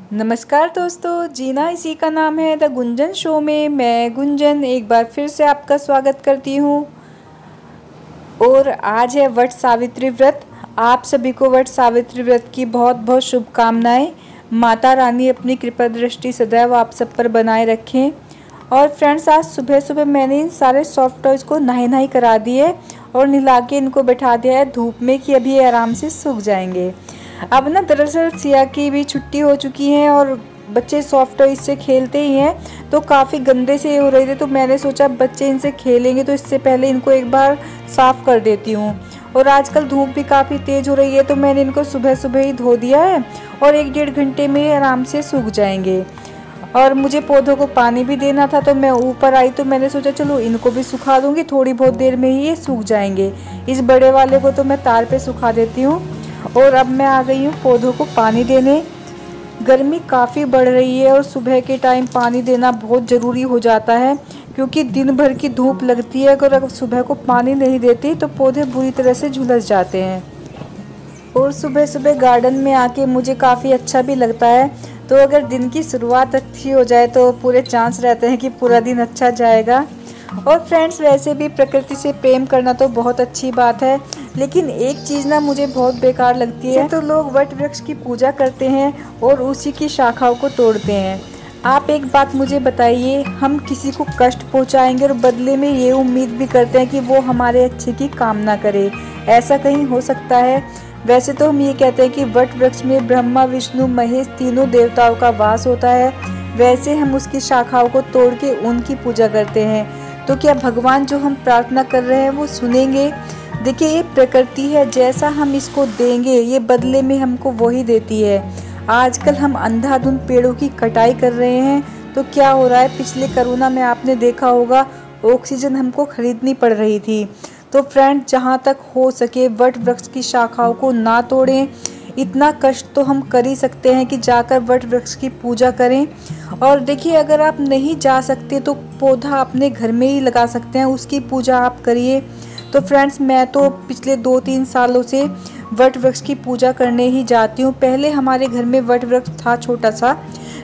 नमस्कार दोस्तों, जीना इसी का नाम है। द गुंजन शो में मैं गुंजन एक बार फिर से आपका स्वागत करती हूँ। और आज है वट सावित्री व्रत। आप सभी को वट सावित्री व्रत की बहुत बहुत शुभकामनाएं। माता रानी अपनी कृपा दृष्टि सदैव आप सब पर बनाए रखें। और फ्रेंड्स, आज सुबह सुबह मैंने इन सारे सॉफ्ट टॉयज़ को नहाई करा दी है और नहला के इनको बैठा दिया है धूप में कि अभी आराम से सूख जाएंगे। अब ना दरअसल सिया की भी छुट्टी हो चुकी है और बच्चे सॉफ्ट टॉय से खेलते ही हैं, तो काफ़ी गंदे से हो रहे थे। तो मैंने सोचा बच्चे इनसे खेलेंगे तो इससे पहले इनको एक बार साफ़ कर देती हूँ। और आजकल धूप भी काफ़ी तेज़ हो रही है, तो मैंने इनको सुबह सुबह ही धो दिया है और 1-1.5 घंटे में आराम से सूख जाएंगे। और मुझे पौधों को पानी भी देना था, तो मैं ऊपर आई तो मैंने सोचा चलो इनको भी सुखा दूँगी, थोड़ी बहुत देर में ही ये सूख जाएंगे। इस बड़े वाले को तो मैं तार पे सुखा देती हूँ। और अब मैं आ गई हूँ पौधों को पानी देने। गर्मी काफ़ी बढ़ रही है और सुबह के टाइम पानी देना बहुत ज़रूरी हो जाता है, क्योंकि दिन भर की धूप लगती है। अगर सुबह को पानी नहीं देती तो पौधे बुरी तरह से झुलस जाते हैं। और सुबह सुबह गार्डन में आके मुझे काफ़ी अच्छा भी लगता है। तो अगर दिन की शुरुआत अच्छी हो जाए तो पूरे चांस रहते हैं कि पूरा दिन अच्छा जाएगा। और फ्रेंड्स, वैसे भी प्रकृति से प्रेम करना तो बहुत अच्छी बात है, लेकिन एक चीज़ ना मुझे बहुत बेकार लगती है। तो लोग वट वृक्ष की पूजा करते हैं और उसी की शाखाओं को तोड़ते हैं। आप एक बात मुझे बताइए, हम किसी को कष्ट पहुंचाएंगे और बदले में ये उम्मीद भी करते हैं कि वो हमारे अच्छे की कामना करे? ऐसा कहीं हो सकता है? वैसे तो हम ये कहते हैं कि वट वृक्ष में ब्रह्मा विष्णु महेश तीनों देवताओं का वास होता है। वैसे हम उसकी शाखाओं को तोड़ के उनकी पूजा करते हैं, तो क्या भगवान जो हम प्रार्थना कर रहे हैं वो सुनेंगे? देखिए, ये प्रकृति है, जैसा हम इसको देंगे ये बदले में हमको वही देती है। आजकल हम अंधाधुंध पेड़ों की कटाई कर रहे हैं, तो क्या हो रहा है, पिछले कोरोना में आपने देखा होगा ऑक्सीजन हमको खरीदनी पड़ रही थी। तो फ्रेंड, जहाँ तक हो सके वट वृक्ष की शाखाओं को ना तोड़ें। इतना कष्ट तो हम कर ही सकते हैं कि जाकर वट वृक्ष की पूजा करें। और देखिए, अगर आप नहीं जा सकते तो पौधा अपने घर में ही लगा सकते हैं, उसकी पूजा आप करिए। तो फ्रेंड्स, मैं तो पिछले 2-3 सालों से वट वृक्ष की पूजा करने ही जाती हूँ। पहले हमारे घर में वट वृक्ष था छोटा सा,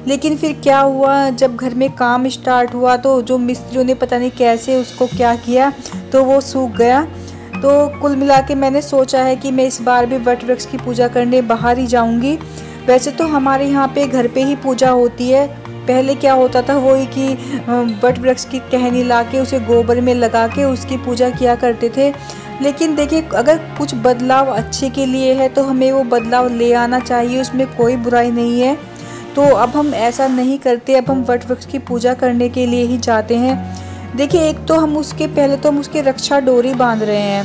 लेकिन फिर क्या हुआ, जब घर में काम स्टार्ट हुआ तो जो मिस्त्रियों ने पता नहीं कैसे उसको क्या किया, तो वो सूख गया। तो कुल मिला के मैंने सोचा है कि मैं इस बार भी वट वृक्ष की पूजा करने बाहर ही जाऊंगी। वैसे तो हमारे यहाँ पे घर पे ही पूजा होती है। पहले क्या होता था वही कि वट वृक्ष की टहनी ला के उसे गोबर में लगा के उसकी पूजा किया करते थे। लेकिन देखिए, अगर कुछ बदलाव अच्छे के लिए है तो हमें वो बदलाव ले आना चाहिए, उसमें कोई बुराई नहीं है। तो अब हम ऐसा नहीं करते, अब हम वट वृक्ष की पूजा करने के लिए ही जाते हैं। देखिए, एक तो हम उसके पहले तो हम उसके रक्षा डोरी बांध रहे हैं,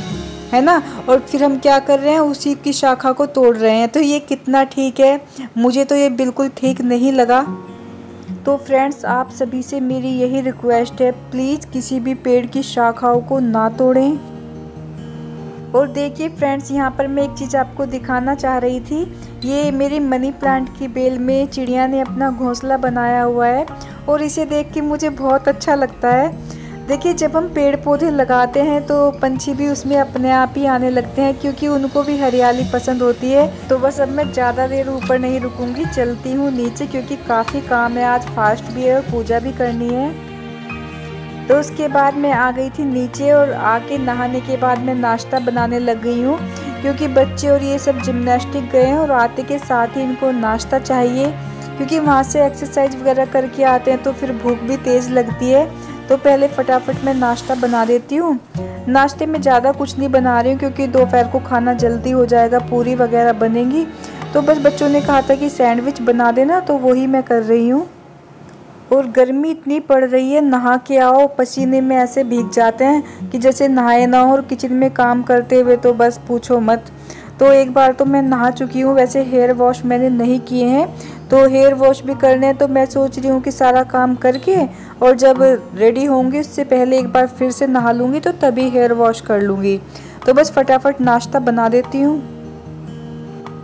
है ना, और फिर हम क्या कर रहे हैं, उसी की शाखा को तोड़ रहे हैं। तो ये कितना ठीक है? मुझे तो ये बिल्कुल ठीक नहीं लगा। तो फ्रेंड्स, आप सभी से मेरी यही रिक्वेस्ट है, प्लीज़ किसी भी पेड़ की शाखाओं को ना तोड़ें। और देखिए फ्रेंड्स, यहाँ पर मैं एक चीज़ आपको दिखाना चाह रही थी। ये मेरी मनी प्लांट की बेल में चिड़िया ने अपना घोंसला बनाया हुआ है और इसे देख के मुझे बहुत अच्छा लगता है। देखिए, जब हम पेड़ पौधे लगाते हैं तो पंछी भी उसमें अपने आप ही आने लगते हैं, क्योंकि उनको भी हरियाली पसंद होती है। तो बस अब मैं ज़्यादा देर ऊपर नहीं रुकूंगी, चलती हूँ नीचे, क्योंकि काफ़ी काम है, आज फास्ट भी है और पूजा भी करनी है। तो उसके बाद मैं आ गई थी नीचे और आके नहाने के बाद मैं नाश्ता बनाने लग गई हूँ, क्योंकि बच्चे और ये सब जिम्नास्टिक गए हैं और आते के साथ ही इनको नाश्ता चाहिए, क्योंकि वहाँ से एक्सरसाइज वगैरह करके आते हैं तो फिर भूख भी तेज़ लगती है। तो पहले फटाफट मैं नाश्ता बना देती हूँ। नाश्ते में ज़्यादा कुछ नहीं बना रही हूँ, क्योंकि दोपहर को खाना जल्दी हो जाएगा, पूरी वगैरह बनेंगी। तो बस बच्चों ने कहा था कि सैंडविच बना देना, तो वही मैं कर रही हूँ। और गर्मी इतनी पड़ रही है, नहा के आओ पसीने में ऐसे भीग जाते हैं कि जैसे नहाए ना हो। और किचन में काम करते हुए तो बस पूछो मत। तो एक बार तो मैं नहा चुकी हूँ, वैसे हेयर वॉश मैंने नहीं किए हैं, तो हेयर वॉश भी करने हैं। तो मैं सोच रही हूँ कि सारा काम करके और जब रेडी होंगी उससे पहले एक बार फिर से नहा लूँगी, तो तभी हेयर वॉश कर लूँगी। तो बस फटाफट नाश्ता बना देती हूँ।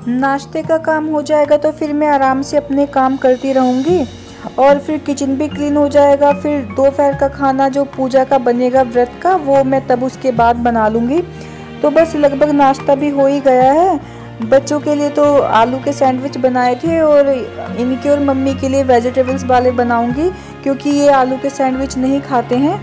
नाश्ते का काम हो जाएगा तो फिर मैं आराम से अपने काम करती रहूँगी और फिर किचन भी क्लीन हो जाएगा। फिर दोपहर का खाना जो पूजा का बनेगा व्रत का, वो मैं तब उसके बाद बना लूँगी। तो बस लगभग नाश्ता भी हो ही गया है। बच्चों के लिए तो आलू के सैंडविच बनाए थे और इनके और मम्मी के लिए वेजिटेबल्स वाले बनाऊंगी, क्योंकि ये आलू के सैंडविच नहीं खाते हैं।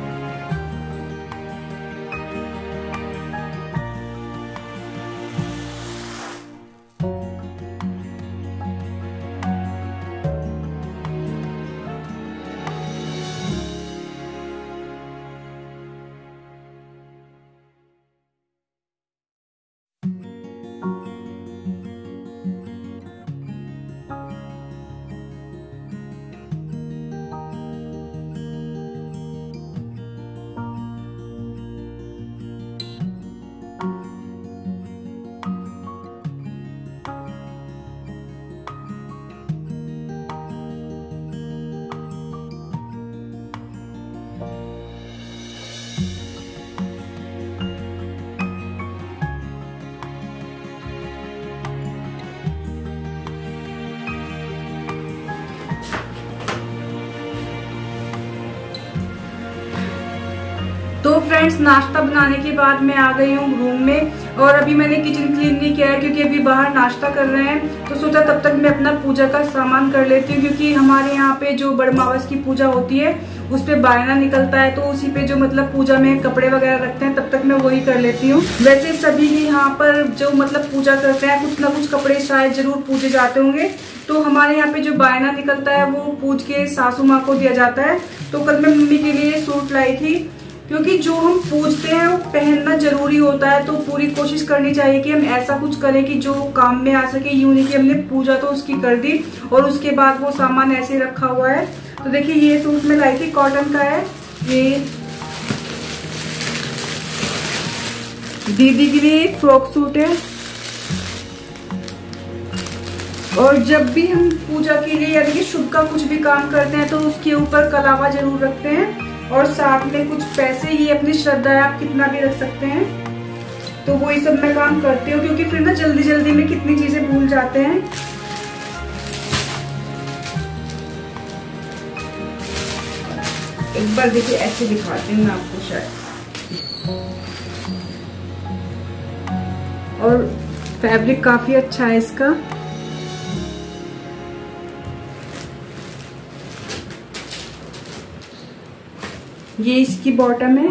तो फ्रेंड्स, नाश्ता बनाने के बाद मैं आ गई हूँ रूम में और अभी मैंने किचन क्लीन नहीं किया है क्योंकि अभी बाहर नाश्ता कर रहे हैं। तो सोचा तब तक मैं अपना पूजा का सामान कर लेती हूँ, क्योंकि हमारे यहाँ पे जो बड़मावस की पूजा होती है उस पे बायना निकलता है, तो उसी पे जो मतलब पूजा में कपड़े वगैरह रखते हैं तब तक मैं वही कर लेती हूँ। वैसे सभी यहाँ पर जो मतलब पूजा करते हैं कुछ ना कुछ कपड़े शायद जरूर पूजे जाते होंगे। तो हमारे यहाँ पे जो बायना निकलता है वो पूज के सासू माँ को दिया जाता है। तो कल मैं मम्मी के लिए सूट लाई थी, क्योंकि जो हम पूजते हैं वो पहनना जरूरी होता है। तो पूरी कोशिश करनी चाहिए कि हम ऐसा कुछ करें कि जो काम में आ सके। यूं नहीं कि हमने पूजा तो उसकी कर दी और उसके बाद वो सामान ऐसे रखा हुआ है। तो देखिए ये सूट मैं लाई थी, कॉटन का है। ये दीदी के लिए फ्रॉक सूट है। और जब भी हम पूजा के लिए यानी कि शुभ का कुछ भी काम करते हैं तो उसके ऊपर कलावा जरूर रखते हैं और साथ में कुछ पैसे। ये अपनी श्रद्धा है, आप कितना भी रख सकते हैं। तो वही सब मैं काम करती हूँ, क्योंकि फिर ना जल्दी जल्दी में कितनी चीजें भूल जाते हैं। एक बार देखिए ऐसे दिखाती हूँ मैं आपको शायद। और फैब्रिक काफी अच्छा है इसका। ये इसकी बॉटम है।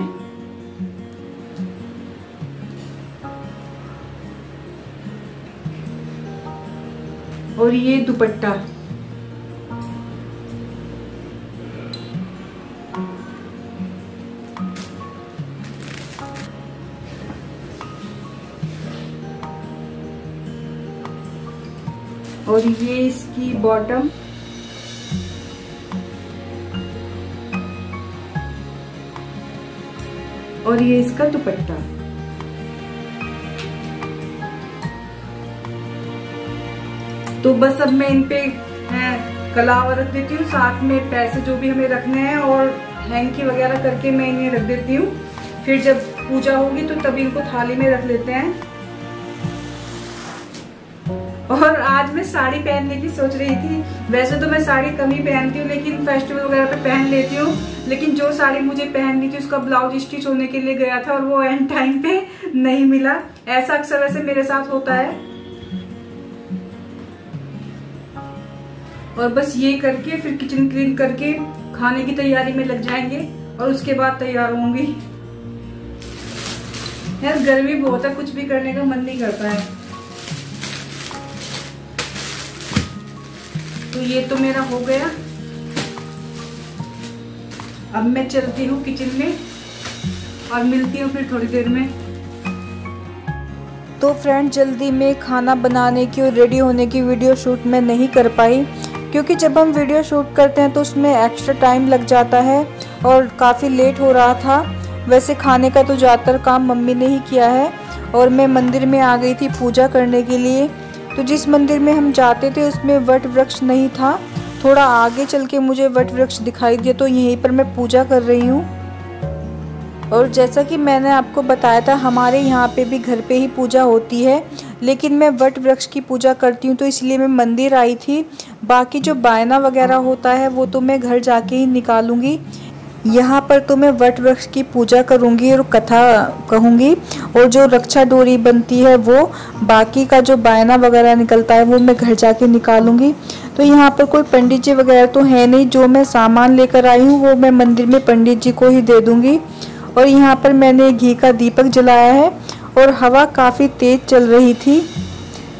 और ये दुपट्टा। और ये इसकी बॉटम। और ये इसका दुपट्टा। तो बस अब मैं इन पे कलावा रख देती हूँ, साथ में पैसे जो भी हमें रखने हैं और हैंकी वगैरह करके मैं इन्हें रख देती हूँ। फिर जब पूजा होगी तो तभी इनको थाली में रख लेते हैं। और आज मैं साड़ी पहनने की सोच रही थी। वैसे तो मैं साड़ी कम ही पहनती हूँ, लेकिन फेस्टिवल वगैरह पे पहन लेती हूँ। लेकिन जो साड़ी मुझे पहननी थी उसका ब्लाउज स्टिच होने के लिए गया था और वो एंड टाइम पे नहीं मिला। ऐसा अक्सर वैसे मेरे साथ होता है। और बस ये करके फिर किचन क्लीन करके खाने की तैयारी में लग जाएंगे और उसके बाद तैयार होंगी। यार गर्मी बहुत है, कुछ भी करने का मन नहीं करता है। तो ये तो मेरा हो गया। अब मैं चलती हूँ किचन में और मिलती हूँ फिर थोड़ी देर में। तो फ्रेंड, जल्दी में खाना बनाने की और रेडी होने की वीडियो शूट मैं नहीं कर पाई, क्योंकि जब हम वीडियो शूट करते हैं तो उसमें एक्स्ट्रा टाइम लग जाता है और काफ़ी लेट हो रहा था। वैसे खाने का तो ज़्यादातर काम मम्मी ने ही किया है और मैं मंदिर में आ गई थी पूजा करने के लिए। तो जिस मंदिर में हम जाते थे उसमें वट वृक्ष नहीं था। थोड़ा आगे चल के मुझे वट वृक्ष दिखाई दिया, तो यहीं पर मैं पूजा कर रही हूँ। और जैसा कि मैंने आपको बताया था, हमारे यहाँ पे भी घर पे ही पूजा होती है, लेकिन मैं वट वृक्ष की पूजा करती हूँ तो इसलिए मैं मंदिर आई थी। बाकी जो बायना वगैरह होता है वो तो मैं घर जाके ही निकालूंगी। यहाँ पर तो मैं वट वृक्ष की पूजा करूँगी और कथा कहूँगी, और जो रक्षा डोरी बनती है वो, बाकी का जो बायना वगैरह निकलता है वो मैं घर जाके निकालूंगी। तो यहाँ पर कोई पंडित जी वगैरह तो है नहीं, जो मैं सामान लेकर आई हूँ वो मैं मंदिर में पंडित जी को ही दे दूँगी। और यहाँ पर मैंने घी का दीपक जलाया है और हवा काफ़ी तेज़ चल रही थी,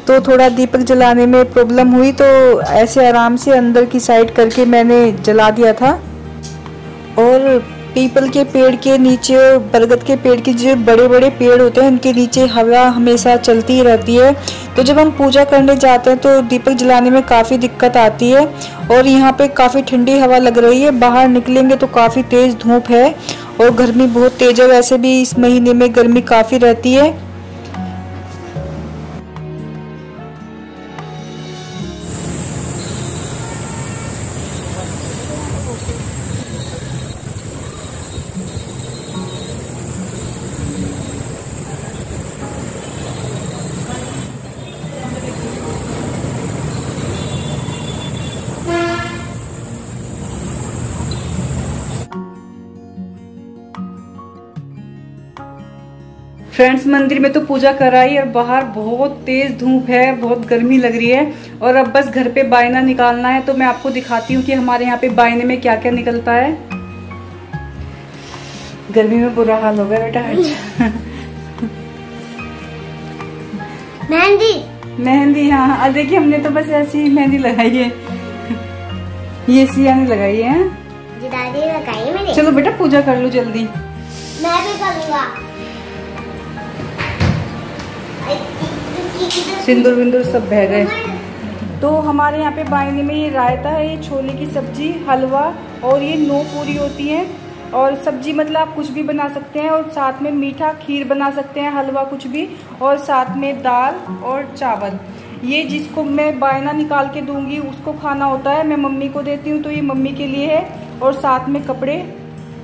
तो थोड़ा दीपक जलाने में प्रॉब्लम हुई, तो ऐसे आराम से अंदर की साइड करके मैंने जला दिया था। और पीपल के पेड़ के नीचे और बरगद के पेड़ के जो बड़े बड़े पेड़ होते हैं उनके नीचे हवा हमेशा चलती ही रहती है, तो जब हम पूजा करने जाते हैं तो दीपक जलाने में काफ़ी दिक्कत आती है। और यहाँ पे काफ़ी ठंडी हवा लग रही है, बाहर निकलेंगे तो काफ़ी तेज़ धूप है और गर्मी बहुत तेज़ है। वैसे भी इस महीने में गर्मी काफ़ी रहती है। फ्रेंड्स, मंदिर में तो पूजा कराई और बाहर बहुत तेज धूप है, बहुत गर्मी लग रही है। और अब बस घर पे बायना निकालना है, तो मैं आपको दिखाती हूँ कि हमारे यहाँ पे बायने में क्या क्या निकलता है। गर्मी में बुरा हाल हो गया बेटा आज। मेहंदी, हाँ देखिए हमने तो बस ऐसी मेहंदी लगाई है, ये सिया ने लगाई है। दादी लगाई है मैंने। चलो बेटा पूजा कर लो जल्दी। मैं भी करूँगा। सिंदूर विंदूर सब बह गए। तो हमारे यहाँ पे बायने में ये रायता है, ये छोले की सब्जी, हलवा और ये 9 पूरी होती है। और सब्जी मतलब आप कुछ भी बना सकते हैं, और साथ में मीठा खीर बना सकते हैं, हलवा कुछ भी, और साथ में दाल और चावल। ये जिसको मैं बायना निकाल के दूंगी उसको खाना होता है, मैं मम्मी को देती हूँ, तो ये मम्मी के लिए है। और साथ में कपड़े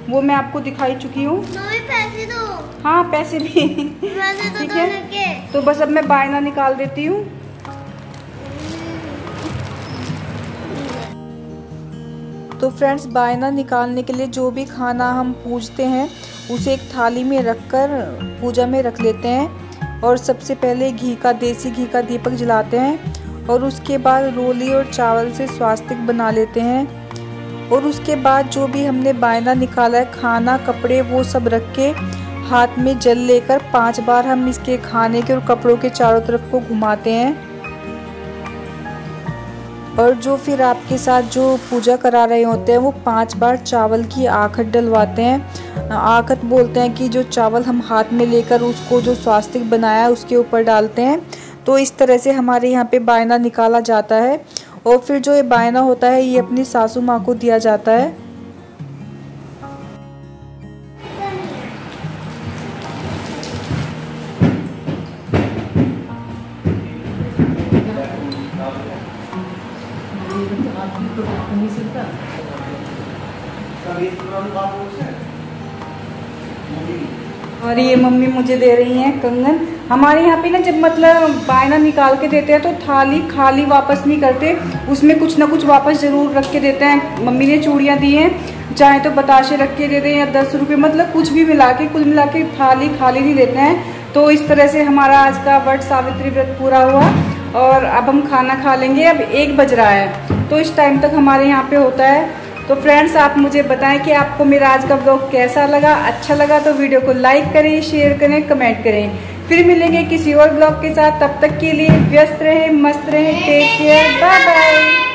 वो मैं आपको दिखाई चुकी हूँ। पैसे दो। हाँ पैसे भी ठीक है। तो बस अब मैं बायना निकाल देती हूँ। तो फ्रेंड्स, बायना निकालने के लिए जो भी खाना हम पूजते हैं उसे एक थाली में रखकर पूजा में रख लेते हैं। और सबसे पहले देसी घी का दीपक जलाते हैं, और उसके बाद रोली और चावल से स्वास्तिक बना लेते हैं। और उसके बाद जो भी हमने बायना निकाला है, खाना कपड़े वो सब रख के हाथ में जल लेकर 5 बार हम इसके खाने के और कपड़ों के चारों तरफ को घुमाते हैं। और जो फिर आपके साथ जो पूजा करा रहे होते हैं वो 5 बार चावल की आखत डलवाते हैं। आखत बोलते हैं कि जो चावल हम हाथ में लेकर उसको जो स्वास्तिक बनाया है उसके ऊपर डालते हैं। तो इस तरह से हमारे यहाँ पे बायना निकाला जाता है। और फिर जो ये बायना होता है ये अपनी सासू माँ को दिया जाता है। और ये मम्मी मुझे दे रही हैं कंगन। हमारे यहाँ पे ना जब मतलब बायना निकाल के देते हैं तो थाली खाली वापस नहीं करते, उसमें कुछ ना कुछ वापस जरूर रख के देते हैं। मम्मी ने चूड़ियाँ दी हैं, चाहे तो बताशे रख के दे दें या 10 रुपये, मतलब कुछ भी मिला के कुल मिला के थाली खाली नहीं देते हैं। तो इस तरह से हमारा आज का वट सावित्री व्रत पूरा हुआ और अब हम खाना खा लेंगे। अब 1 बज रहा है, तो इस टाइम तक हमारे यहाँ पे होता है। तो फ्रेंड्स, आप मुझे बताएं कि आपको मेरा आज का व्लॉग कैसा लगा। अच्छा लगा तो वीडियो को लाइक करें, शेयर करें, कमेंट करें। फिर मिलेंगे किसी और व्लॉग के साथ, तब तक के लिए व्यस्त रहें, मस्त रहें, टेक केयर, बाय बाय।